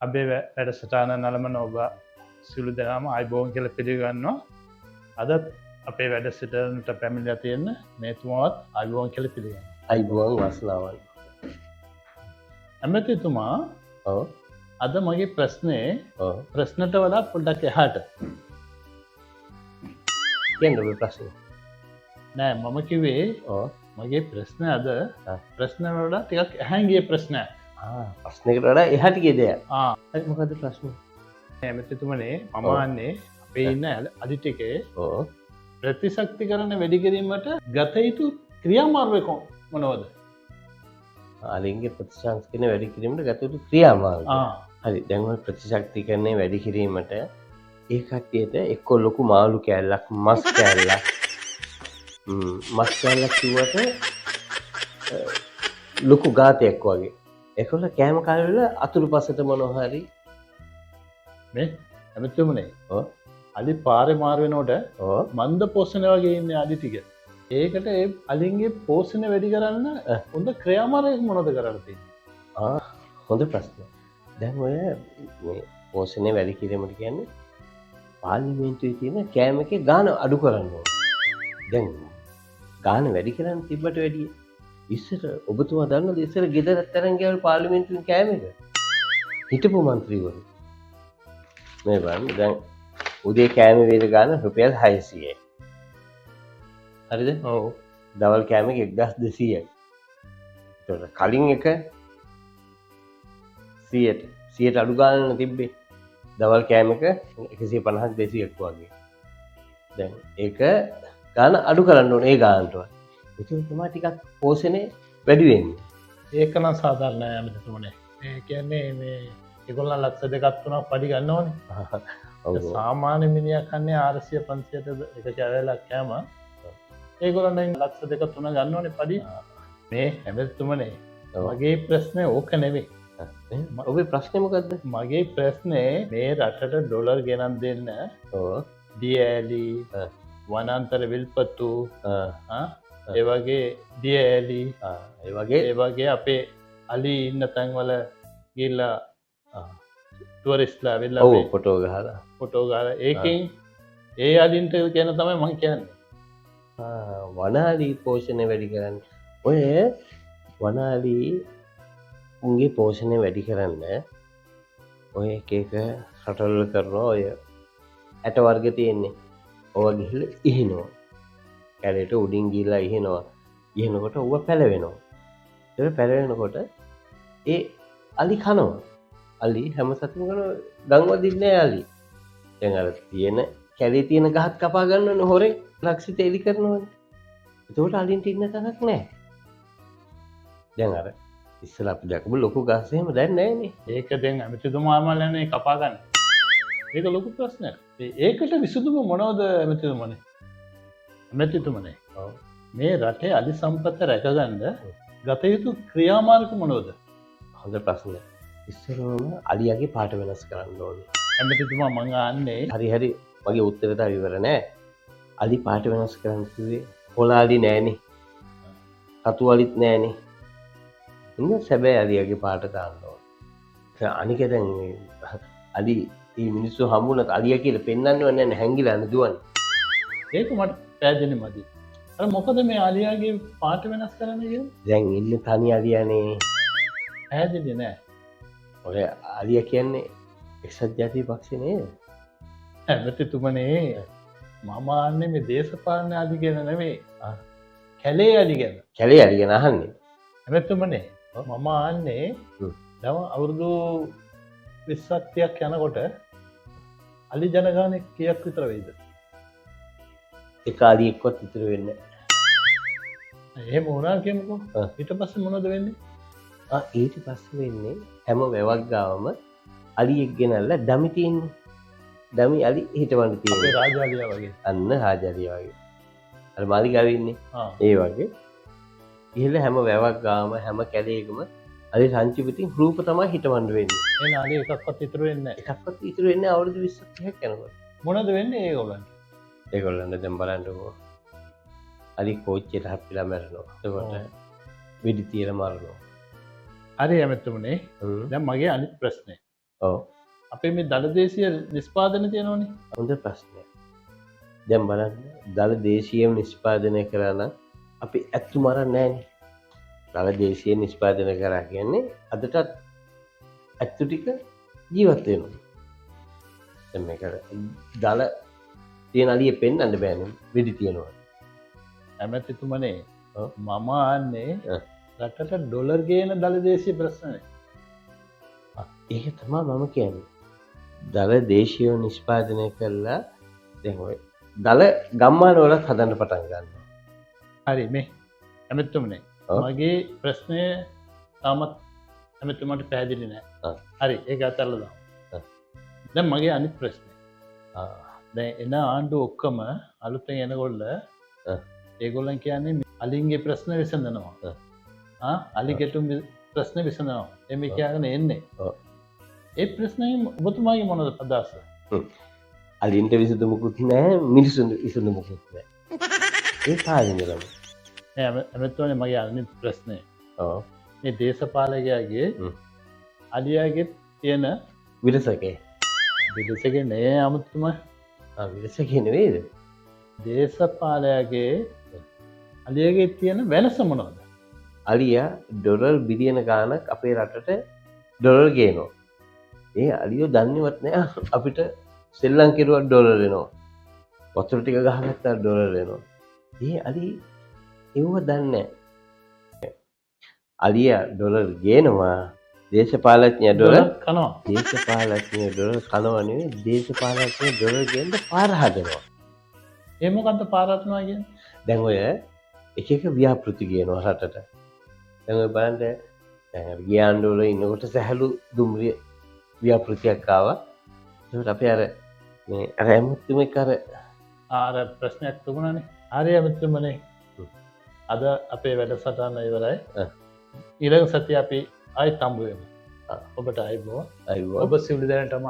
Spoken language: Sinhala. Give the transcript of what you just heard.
අපේ වැඩසටහන නලමන ඔබ සිළු දෙනාම අයිබෝන් කියල පිළිගන්නවා. අදත් අපේ වැඩසිටනට පැමිණිල තියෙන්න මේතුමාවත් අයිබෝන් කියල පිළිගන්න. අයිබෝන් වස්නාවන්. ඇමතිතුමා අද මගේ ප්‍රශ්නය ප්‍රශ්නට වඩා පොඩ්ඩක් එහාට කියන්න ප්‍රශ්න නෑ මම කිවේ මගේ ප්‍රශ්න අද ප්‍රශ්න වඩා ටිකක් ඇහැන්ගේ ප්‍රශ්නය ප්‍රශ්නකට වඩා එහටිගේ දෙය මොකද ප්‍රශ්න ඇමතිතුමනේ මමන්නේ අපේ ඉන්න අධිටිකේ ප්‍රතිශක්ති කරන වැඩිකිරීමට ගතයුතු ක්‍රියාමාර්වකො මොනවද අලින්ගේ ප්‍රතිශංස්කන වැඩි කිරීමට ගතයුතු ක්‍රියාමාර්ග හරි දැන්ව ප්‍රතිශක්ති කරන්නේ වැඩි කිරීමට ඒ කට්ටියට එක්කො ලොකු මාළු කෑල්ලක් මස් කෑල්ලක් මස් කෑල්ලක් කිව්වට ලොකු ගාතයක් වගේ එකොල කෑම කාලවල අතුරු පසට මොනොහරි මේ ඇමතුමනේ අලි පාරෙ මාරුවෙනෝට මන්ද පෝෂණය වගේ ඉන්න අලි ටික ඒකට ඒ අලින්ගේ පෝෂණය වැඩි කරන්න හොඳ ක්‍රියාමාරයක් මොනොද කරනති හොඳ ප්‍රශ්න දැන් ඔය පෝෂණය වැඩි කිරීමට කියන්නේ පාර්ලිමේන්තුවේ තියෙන කෑම එකේ ගාන අඩු කරන්න ඕන දැන් ගාන වැඩි කරන්න තිබ්බට වැඩිය ඉස්සර ඔබතුමා දන්නවද ඉස්සර ගෙදරත් තරම් ගියවල පාර්ලිමේන්තුවේ කෑම එක හිටපු മന്ത്രിවරු මේ බලන්න දැන් උදේ කෑම වේද ගාන රුපියල් 600යි හරිද ඔව් දවල් කෑම එක 1200යි ඒකට කලින් එක 100ට අඩු ගානක් තිබ්බේ දවල් කෑම එක 150ක් 200ක් වගේ දැන් ඒක ගාන අඩු කරන්න ඕනේ ඒ ගානටවත් එතකොට තමයි ටිකක් පෝෂණය වැඩි වෙන්නේ. ඒක නම් සාධාරණයි ඇමතිතුමනේ. ඒ කියන්නේ මේ ඒගොල්ලන් ලක්ෂ දෙකක් තුනක් පඩි ගන්න ඕනේ. ඔව්. සාමාන්‍ය මිනිහා කන්නේ 400 500ට එක කැලලක් කෑම. ඒගොල්ලන් ලක්ෂ දෙක තුන ගන්න ඕනේ පඩි. මේ ඇමතිතුමනේ මගේ ප්‍රශ්නේ ඕක නෙවෙයි. ඔබේ ප්‍රශ්නේ මොකද්ද? මගේ ප්‍රශ්නේ මේ රටට ඩොලර් ගෙනත් දෙන්න. ඔව්. දියඇලි වනාන්තර විල්පත්තු ඒවගේ දියඇලි ඒවගේ අපේ අලි ඉන්න තැන්වල ගිල්ලා ටුවරිස්ලා වෙල්ලා පොටෝ ගහලා ඒකින් ඒ අලින්ට කියන තමයි මං කියන්නේ වනාලී පෝෂණය වැඩි කරන්න ඔය වනාලී උන්ගේ පෝෂණය වැඩි කරන්න ඔය එක රටවල් කරනවා ඔය ඇට වර්ග තියෙන්නේ ඔව ගිහිල්ල ඉහිනවා කැලේට උඩින් ගිහිල්ලා ඉහෙනකොට ඌව පැලවෙනවා ඒක පැලවෙනකොට ඒ අලි කනවා අලි හැම සතෙක්ම කන ගංවදින්නේ අලි දැන් අර තියෙන කැලේ තියෙන ගහත් කපා ගන්නවනේ හොරේ ලක්ෂිත එලි කරනවනේ එතකොට අලින්ට ඉන්න තැනක් නැහැ දැන් අර ඉස්සලා අපි දැකපු ලොකු ගස් එහෙම දැන් නැහැනේ ඒක දැන් ඇමතිතුමාමලනේ කපා ගන්න ඒක ලොකු ප්‍රශ්නයක් ඒකට විසඳුම මොනවද ඇමතිතුමනේ ඇමතිතුමනේ මේ රටේ අලි සම්පත රැකගන්න ගත යුතු ක්‍රියාමාර්ග මොනවද හොඳ ප්‍රශ්න ඉස්සරම අලියගේ පාට වෙනස් කරන්න ඕනේ ඇමතිතුමා මං අහන්නේ හරි මගේ උත්තරයට විවර නෑ අලි පාට වෙනස් කරන්න කිව්වේ හොලාලි නෑනේ කතු අලිත් නෑනේ ඉන්න සැබෑ අලියගේ පාට දාන්න ඕනේ අනික දැන් අලි මේ මිනිස්සු හම්බුනත් අලිය කියලා පෙන්වන්නව නැහැ හැංගිලා නදුවන්නේ ඒක මට පැහැදිලි මදි. අර මොකද මේ අලියාගේ පාට වෙනස් කරන්න කියන්නේ? දැන් ඉන්න තනි අලියානේ. පැහැදිලි නෑ. ඔය අලියා කියන්නේ එක්සත් ජාතික පක්ෂේ නේද? ඇමතිතුමනේ මම අහන්නේ මේ දේශපාලන අලි ගැන නෙමෙයි. කැලේ අලි ගැන. කැලේ අලි ගැන අහන්නේ. ඇමතිතුමනේ මම අහන්නේ දැන් අවුරුදු 20ක් 30ක් යනකොට අලි ජනගහනය කීයක් විතර වෙයිද? එක අලියෙක්වත් ඉතුරු වෙන්නේ නැහැ. එහෙම වුණා කියමුකෝ. ඊට පස්සේ මොනවද වෙන්නේ? ඊට පස්සේ වෙන්නේ හැම වැවක් ගාවම අලියෙක් ගෙනල්ලා දමි තියෙන්නේ. දමි අලි හිටවන්න තියෙන්නේ. අපේ රාජාලියා වගේ. අන්න රාජාලියා වගේ. අර මාලිගාවේ ඉන්නේ. ඒ වගේ. ඉහළ හැම වැවක් ගාවම හැම කැලේකම අලි සංචි පිටින් රූප තමයි හිටවන්න වෙන්නේ. එන අලි එකක්වත් ඉතුරු වෙන්නේ නැහැ. එකක්වත් ඉතුරු වෙන්නේ අවුරුදු 20ක් 30ක් යනකොට. මොනවද වෙන්නේ ඒගොල්ලන්ට? ඒගොල්ලන්ට දැන් බලන්නකෝ අලි කෝච්චියට හප්පිලා මැරෙනවා. එතකොට වෙඩි තියලා මරනවා. හරි ඇමතුමනේ දැන් මගේ අනිත් ප්‍රශ්නේ ඔව්. අපේ මේ දළදේශීය නිෂ්පාදන තියෙනවනේ. හොඳ ප්‍රශ්නයක්. දැන් බලන්න දළ දේශීයව නිෂ්පාදනය කරා නම් අපි ඇත්තු මරන්නේ නැහනේ. දළ දේශීය නිෂ්පාදනය කරා කියන්නේ අදටත් ඇත්තු ටික ජීවත් වෙනවා. දැන් මේක දළ තියෙන අලිය පෙන්වන්න බෑනේ. වෙඩි තියනවා. ඇමතිතුමනේ ඔව්. මම ආන්නේ රටට ඩොලර් ගේන දළදේශීය ප්‍රශ්නේ. ඒක තමයි මම කියන්නේ. දළ දේශීයව නිෂ්පාදනය කළා දැන් ඔය දළ ගම්මාන වලත් හදන්න පටන් ගන්නවා. හරි මේ ඇමතිතුමනේ ඔව්. මගේ ප්‍රශ්නය තාමත් ඇමතිතුමාට පැහැදිලි නෑ. ඔව්. හරි ඒක අතල්ලා දාමු. ඔව්. දැන් මගේ අනිත් ප්‍රශ්නේ. දැන් එන ආණ්ඩුව ඔක්කොම අලුතෙන් එනකොල්ල ඒගොල්ලන් කියන්නේ අලින්ගේ ප්‍රශ්න විසඳනවා. අලි ගැටුම් ප්‍රශ්න විසඳනවා. එමෙ කියගෙන එන්නේ. ඔව්. ඒ ප්‍රශ්නේ ඔබතුමාගේ මොනවද අදහස? අලින්ට විසඳුමකුත් නැහැ මිනිසුන් විසඳුමකුත් නැහැ. ඒ කාරිනලම. ඇමතිතුමනේ මගේ අනිත් ප්‍රශ්නේ. ඔව්. මේ දේශපාලකයාගේ අලියාගේ තියෙන විරසකේ. විදසගේ නෑ අමුතුතුමා විරසකේ නෙවෙයිද? දේශපාලයාගේ අලියගේ තියෙන වෙනස මොනවද? අලියා ඩොලර් බිලියන ගාණක් අපේ රටට ඩොලර් ගේනවා. ඒ අලියෝ දන්නේවත් නෑ අපිට සෙල්ලම් කෙරුවා ඩොලර් එනවා. වතුර ටික ගහගත්තා ඩොලර් එනවා. ඒ අලි ඒව දන්නේ නෑ. අලියා ඩොලර් ගේනවා දේශපාලඥයා ඩොලර් කනවා. දේශපාලඥයා ඩොලර් කනවා නෙවෙයි දේශපාලඥයා ඩොලර් ගේන්න පාර හදනවා. ඒ මොකද්ද පාරාත්මා කියන්නේ? දැන් ඔය එක එක ව්‍යාපෘති කියනවා රටට. දැන් ඔය බලන්න දැන් ගිය ආණ්ඩුවල ඉන්නකොට සැහැළු දුම්රිය ව්‍යාපෘතියක් ආවා. ඒකට අපි අර මේ අර ඇමතුමෙක් අර ප්‍රශ්නයක් තිබුණානේ. හරි ඇමතුමනේ. අද අපේ වැඩසටහන ඉවරයි. ඊළඟ සතිය අපි ආයෙත් හම්බ වෙමු. ඔබට ආයෙත් අයිවෝ ඔබ සිවුරු දැනටම